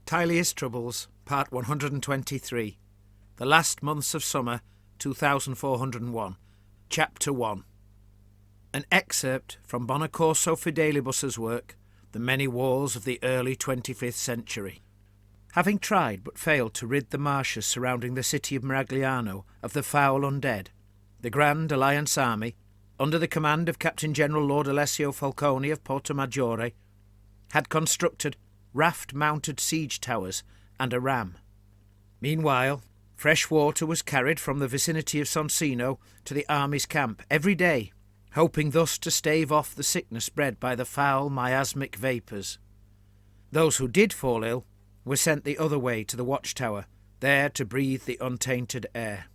Tilea's Troubles, Part 123. The Last Months of Summer, 2401. Chapter 1. An excerpt from Bonacorso Fidelibus's work, The Many Wars of the Early 25th Century. Having tried but failed to rid the marshes surrounding the city of Miragliano of the foul undead, the Grand Alliance Army, under the command of Captain General Lord Alessio Falcone of Porto Maggiore, had constructed raft-mounted siege towers and a ram. Meanwhile, fresh water was carried from the vicinity of Sonsino to the army's camp every day, hoping thus to stave off the sickness bred by the foul miasmic vapours. Those who did fall ill were sent the other way to the watchtower, there to breathe the untainted air.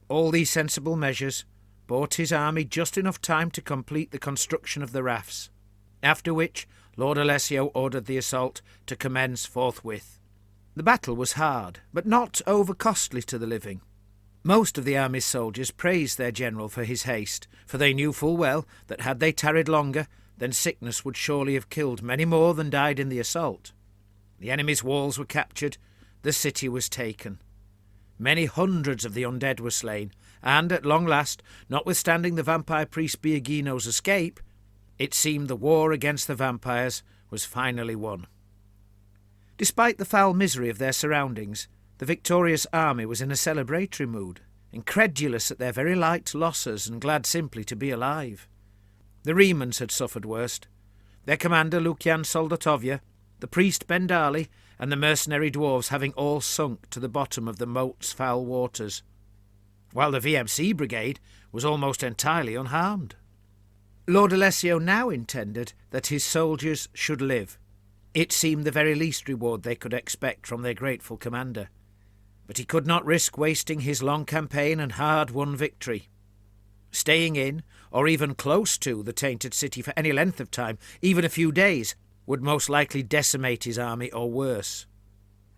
All these sensible measures bought his army just enough time to complete the construction of the rafts, after which Lord Alessio ordered the assault to commence forthwith. The battle was hard, but not over-costly to the living. Most of the army's soldiers praised their general for his haste, for they knew full well that had they tarried longer, then sickness would surely have killed many more than died in the assault. The enemy's walls were captured, the city was taken. Many hundreds of the undead were slain, and at long last, notwithstanding the vampire priest Biagino's escape, it seemed the war against the vampires was finally won. Despite the foul misery of their surroundings, the victorious army was in a celebratory mood, incredulous at their very light losses and glad simply to be alive. The Remans had suffered worst. Their commander Lucian Soldatovia, the priest Bendali, and the mercenary dwarves having all sunk to the bottom of the moat's foul waters, while the VMC brigade was almost entirely unharmed. Lord Alessio now intended that his soldiers should live. It seemed the very least reward they could expect from their grateful commander. But he could not risk wasting his long campaign and hard-won victory. Staying in, or even close to, the tainted city for any length of time, even a few days, would most likely decimate his army or worse.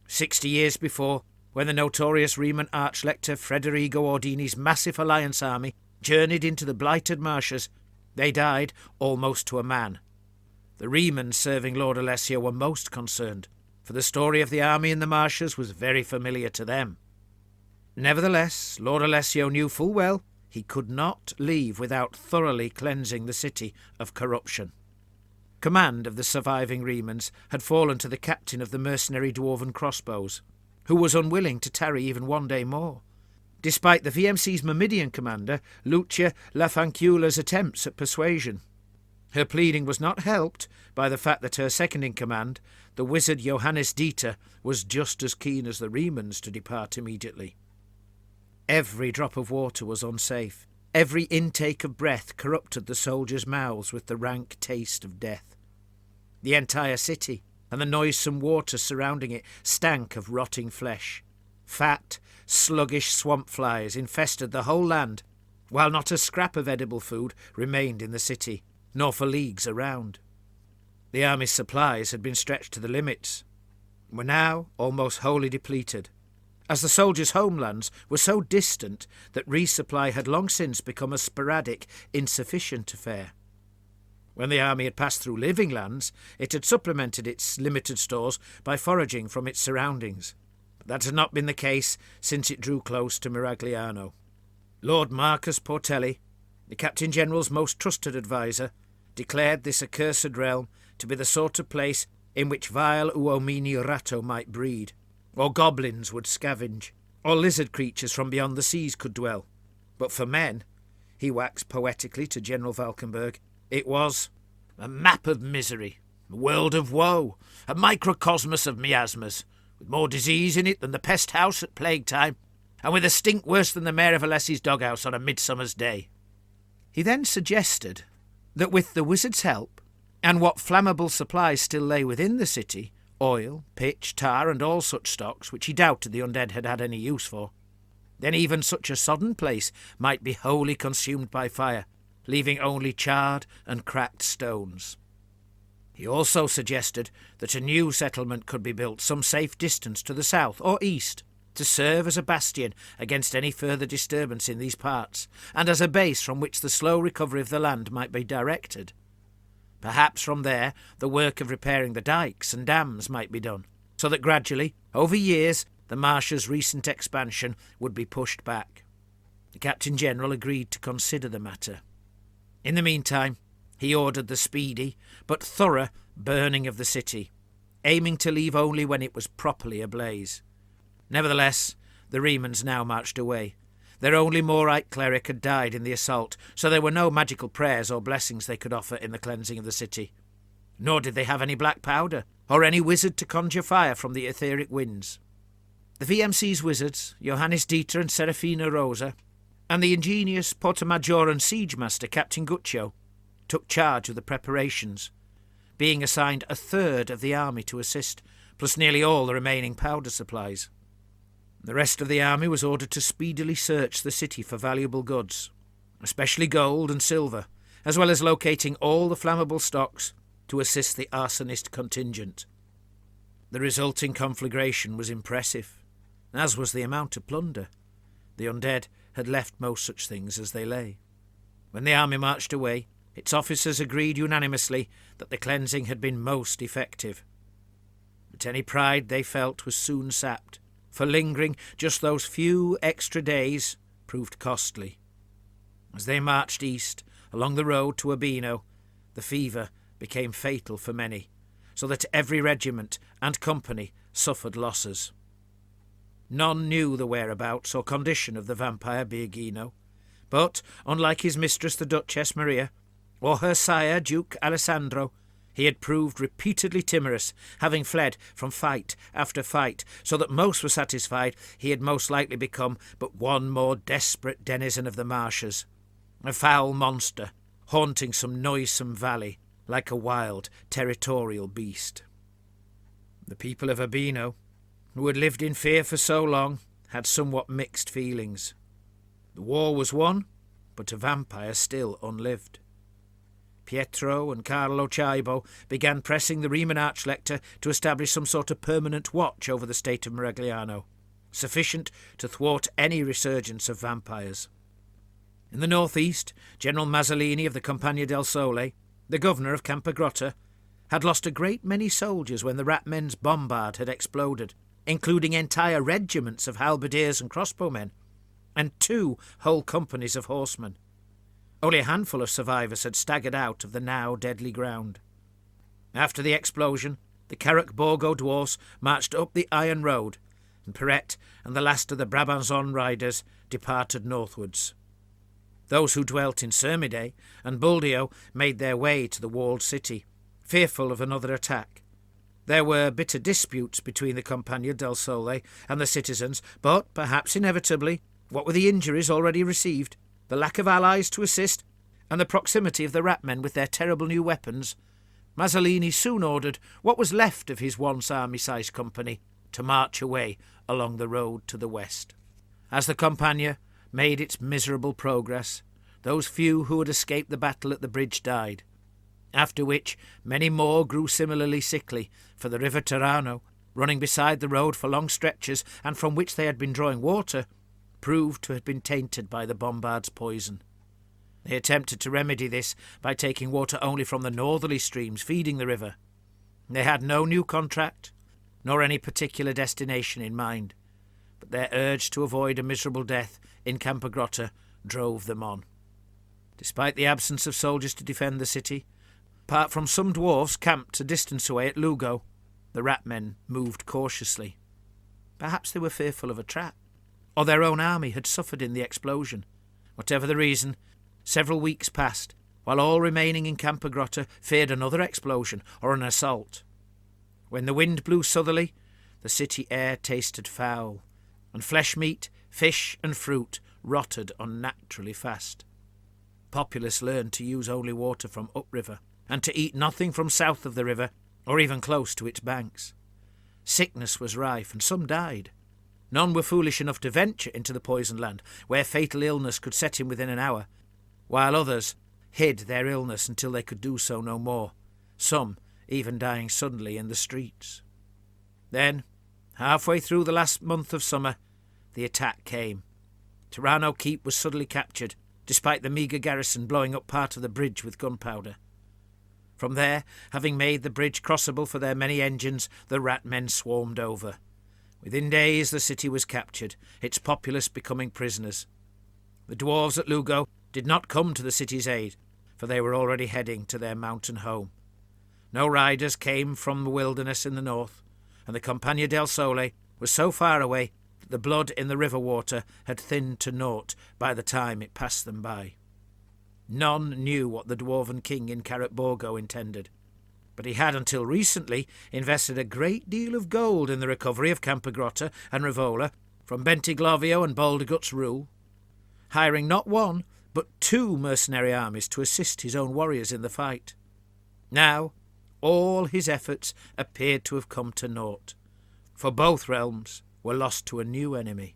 60 years before, when the notorious Reman Archlector Federigo Ordini's massive alliance army journeyed into the blighted marshes, they died almost to a man. The Remans serving Lord Alessio were most concerned, for the story of the army in the marshes was very familiar to them. Nevertheless, Lord Alessio knew full well he could not leave without thoroughly cleansing the city of corruption. Command of the surviving Remans had fallen to the captain of the mercenary dwarven crossbows, who was unwilling to tarry even one day more, despite the VMC's Myrmidian commander, Lucia Lafancula's attempts at persuasion. Her pleading was not helped by the fact that her second-in-command, the wizard Johannes Dieter, was just as keen as the Remans to depart immediately. Every drop of water was unsafe. Every intake of breath corrupted the soldiers' mouths with the rank taste of death. The entire city and the noisome water surrounding it stank of rotting flesh. Fat, sluggish swamp flies infested the whole land, while not a scrap of edible food remained in the city, nor for leagues around. The army's supplies had been stretched to the limits, and were now almost wholly depleted, as the soldiers' homelands were so distant that resupply had long since become a sporadic, insufficient affair. When the army had passed through living lands, it had supplemented its limited stores by foraging from its surroundings. That had not been the case since it drew close to Miragliano. Lord Marcus Portelli, the Captain General's most trusted adviser, declared this accursed realm to be the sort of place in which vile uomini ratto might breed, or goblins would scavenge, or lizard creatures from beyond the seas could dwell. But for men, he waxed poetically to General Valkenburg, it was a map of misery, a world of woe, a microcosmos of miasmas, with more disease in it than the pest house at plague time, and with a stink worse than the mayor of Alessi's doghouse on a midsummer's day. He then suggested that with the wizard's help, and what flammable supplies still lay within the city, oil, pitch, tar, and all such stocks, which he doubted the undead had had any use for, then even such a sodden place might be wholly consumed by fire, leaving only charred and cracked stones. He also suggested that a new settlement could be built some safe distance to the south or east, to serve as a bastion against any further disturbance in these parts, and as a base from which the slow recovery of the land might be directed. Perhaps from there the work of repairing the dykes and dams might be done, so that gradually, over years, the Marshal's recent expansion would be pushed back. The Captain-General agreed to consider the matter. In the meantime, he ordered the speedy but thorough burning of the city, aiming to leave only when it was properly ablaze. Nevertheless, the Remans now marched away. Their only Morite cleric had died in the assault, so there were no magical prayers or blessings they could offer in the cleansing of the city. Nor did they have any black powder, or any wizard to conjure fire from the etheric winds. The VMC's wizards, Johannes Dieter and Serafina Rosa, and the ingenious Portamajoran siege master Captain Guccio, took charge of the preparations, being assigned a third of the army to assist, plus nearly all the remaining powder supplies. The rest of the army was ordered to speedily search the city for valuable goods, especially gold and silver, as well as locating all the flammable stocks to assist the arsonist contingent. The resulting conflagration was impressive, as was the amount of plunder. The undead had left most such things as they lay. When the army marched away, its officers agreed unanimously that the cleansing had been most effective. But any pride they felt was soon sapped, for lingering just those few extra days proved costly. As they marched east, along the road to Urbino, the fever became fatal for many, so that every regiment and company suffered losses. None knew the whereabouts or condition of the vampire Miragliano, but, unlike his mistress the Duchess Maria, or her sire Duke Alessandro, he had proved repeatedly timorous, having fled from fight after fight, so that most were satisfied he had most likely become but one more desperate denizen of the marshes, a foul monster, haunting some noisome valley, like a wild, territorial beast. The people of Urbino, who had lived in fear for so long, had somewhat mixed feelings. The war was won, but a vampire still unlived. Pietro and Carlo Cibo began pressing the Riemann Archlector to establish some sort of permanent watch over the state of Miragliano, sufficient to thwart any resurgence of vampires. In the northeast, General Mazzolini of the Compagnia del Sole, the governor of Campogrotta, had lost a great many soldiers when the Ratmen's bombard had exploded, including entire regiments of halberdiers and crossbowmen, and 2 whole companies of horsemen. Only a handful of survivors had staggered out of the now deadly ground. After the explosion, the Carrick-Borgo dwarfs marched up the Iron Road, and Perrette and the last of the Brabançon riders departed northwards. Those who dwelt in Cermide and Buldio made their way to the walled city, fearful of another attack. There were bitter disputes between the Compagnia del Sole and the citizens, but, perhaps inevitably, what with the injuries already received, the lack of allies to assist, and the proximity of the Ratmen with their terrible new weapons, Mazzolini soon ordered what was left of his once army-sized company to march away along the road to the west. As the Compagnia made its miserable progress, those few who had escaped the battle at the bridge died, after which many more grew similarly sickly, for the river Terano, running beside the road for long stretches and from which they had been drawing water, proved to have been tainted by the bombard's poison. They attempted to remedy this by taking water only from the northerly streams feeding the river. They had no new contract, nor any particular destination in mind, but their urge to avoid a miserable death in Campogrotta drove them on. Despite the absence of soldiers to defend the city, apart from some dwarfs camped a distance away at Lugo, the Ratmen moved cautiously. Perhaps they were fearful of a trap, or their own army had suffered in the explosion. Whatever the reason, several weeks passed, while all remaining in Campogrotta feared another explosion or an assault. When the wind blew southerly, the city air tasted foul, and flesh meat, fish and fruit rotted unnaturally fast. Populace learned to use only water from upriver, and to eat nothing from south of the river, or even close to its banks. Sickness was rife, and some died. None were foolish enough to venture into the poisoned land, where fatal illness could set in within an hour, while others hid their illness until they could do so no more, some even dying suddenly in the streets. Then, halfway through the last month of summer, the attack came. Terano Keep was suddenly captured, despite the meagre garrison blowing up part of the bridge with gunpowder. From there, having made the bridge crossable for their many engines, the rat men swarmed over. Within days the city was captured, its populace becoming prisoners. The dwarves at Lugo did not come to the city's aid, for they were already heading to their mountain home. No riders came from the wilderness in the north, and the Campagna del Sole was so far away that the blood in the river water had thinned to naught by the time it passed them by. None knew what the dwarven king in Carrot Borgo intended, but he had until recently invested a great deal of gold in the recovery of Campogrotta and Rivola from Bentiglovio and Baldegut's rule, hiring not one but 2 mercenary armies to assist his own warriors in the fight. Now all his efforts appeared to have come to naught, for both realms were lost to a new enemy,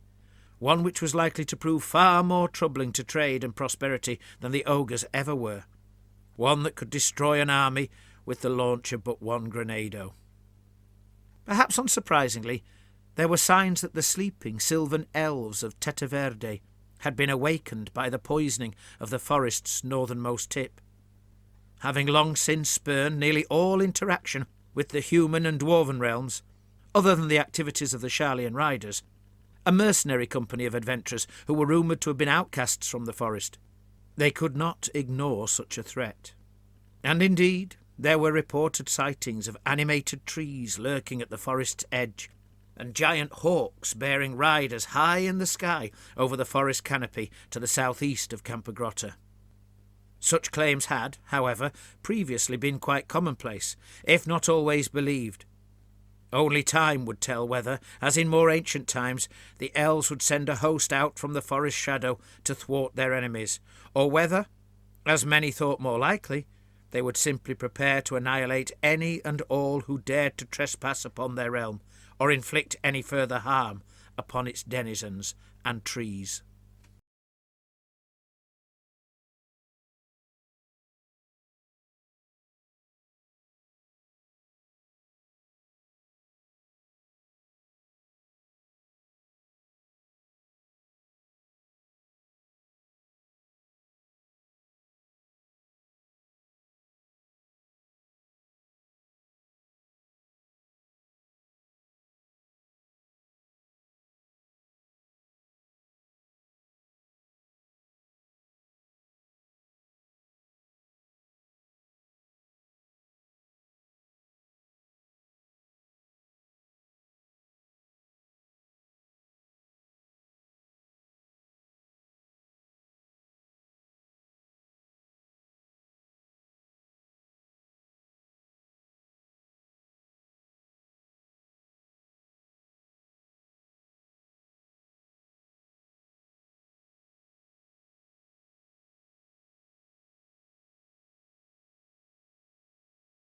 one which was likely to prove far more troubling to trade and prosperity than the ogres ever were, one that could destroy an army with the launch of but one grenado. Perhaps unsurprisingly, there were signs that the sleeping sylvan elves of Teteverde had been awakened by the poisoning of the forest's northernmost tip. Having long since spurned nearly all interaction with the human and dwarven realms, other than the activities of the Tilean riders, a mercenary company of adventurers who were rumoured to have been outcasts from the forest, they could not ignore such a threat. And indeed, there were reported sightings of animated trees lurking at the forest's edge, and giant hawks bearing riders high in the sky over the forest canopy to the southeast of Campogrotta. Such claims had, however, previously been quite commonplace, if not always believed. Only time would tell whether, as in more ancient times, the elves would send a host out from the forest shadow to thwart their enemies, or whether, as many thought more likely, they would simply prepare to annihilate any and all who dared to trespass upon their realm, or inflict any further harm upon its denizens and trees.